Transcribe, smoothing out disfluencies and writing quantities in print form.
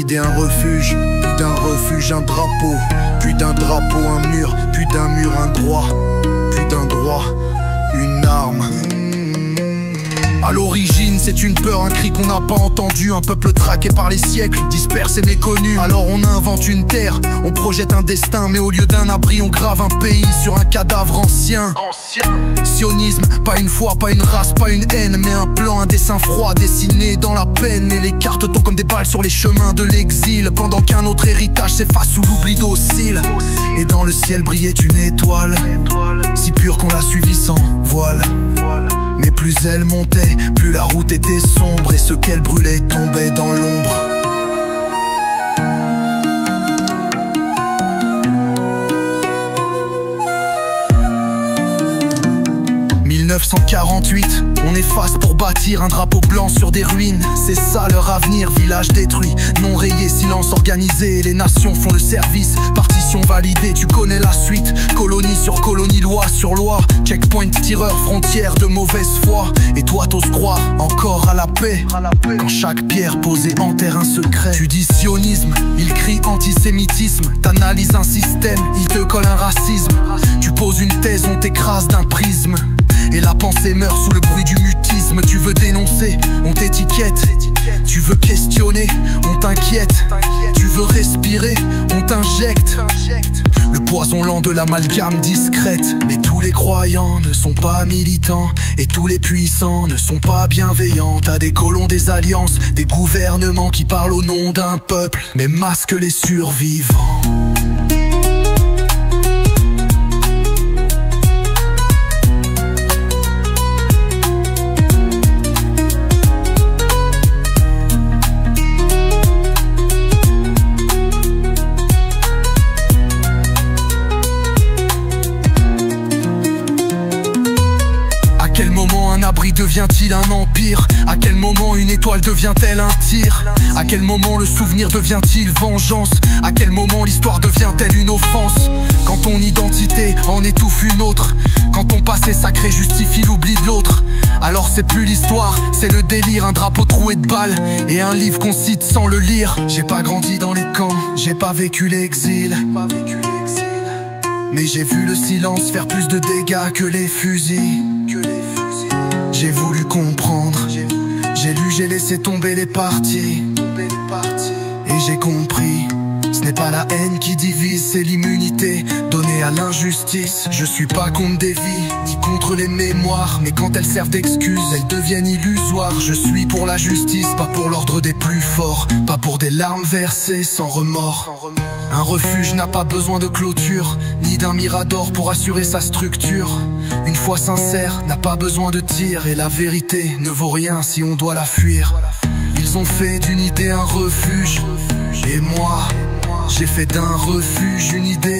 idée un refuge, puis d'un refuge un drapeau, puis d'un drapeau un mur, puis d'un mur un droit, puis d'un droit une arme. À l'origine, c'est une peur, un cri qu'on n'a pas entendu. Un peuple traqué par les siècles, dispersé méconnu. Alors on invente une terre, on projette un destin. Mais au lieu d'un abri, on grave un pays sur un cadavre ancien. Sionisme, pas une foi, pas une race, pas une haine, mais un plan, un dessin froid dessiné dans la peine. Et les cartes tombent comme des balles sur les chemins de l'exil, pendant qu'un autre héritage s'efface sous l'oubli docile. Et dans le ciel brillait une étoile, si pure qu'on l'a suivie sans voile. Mais plus elle montait, plus la route était sombre, et ce qu'elle brûlait tombait dans l'ombre. « 1948, on efface pour bâtir un drapeau blanc sur des ruines. C'est ça leur avenir, village détruit, non rayé, silence organisé. Les nations font le service, partition validée, tu connais la suite. Colonie sur colonie, loi sur loi, checkpoint, tireur, frontière de mauvaise foi. Et toi t'oses croire encore à la paix, quand chaque pierre posée enterre un secret. Tu dis sionisme, il crie antisémitisme. T'analyses un système, il te colle un racisme. Tu poses une thèse, on t'écrase d'un prisme. Et la pensée meurt sous le bruit du mutisme. Tu veux dénoncer, on t'étiquette. Tu veux questionner, on t'inquiète. Tu veux respirer, on t'injecte le poison lent de l'amalgame discrète. Mais tous les croyants ne sont pas militants, et tous les puissants ne sont pas bienveillants. T'as des colons, des alliances, des gouvernements qui parlent au nom d'un peuple, mais masquent les survivants. À quel moment un abri devient-il un empire? À quel moment une étoile devient-elle un tir? À quel moment le souvenir devient-il vengeance? À quel moment l'histoire devient-elle une offense? Quand ton identité en étouffe une autre, quand ton passé sacré justifie l'oubli de l'autre, alors c'est plus l'histoire, c'est le délire. Un drapeau troué de balles et un livre qu'on cite sans le lire. J'ai pas grandi dans les camps, j'ai pas vécu l'exil, mais j'ai vu le silence faire plus de dégâts que les fusils. J'ai voulu comprendre, j'ai lu, j'ai laissé tomber les parties, et j'ai compris, ce n'est pas la haine qui divise, c'est l'immunité donnée à l'injustice. Je suis pas contre des vies, ni contre les mémoires, mais quand elles servent d'excuses, elles deviennent illusoires. Je suis pour la justice, pas pour l'ordre des plus forts, pas pour des larmes versées sans remords. Un refuge n'a pas besoin de clôture, ni d'un mirador pour assurer sa structure. Une foi sincère n'a pas besoin de tir, et la vérité ne vaut rien si on doit la fuir. Ils ont fait d'une idée un refuge, et moi, j'ai fait d'un refuge une idée.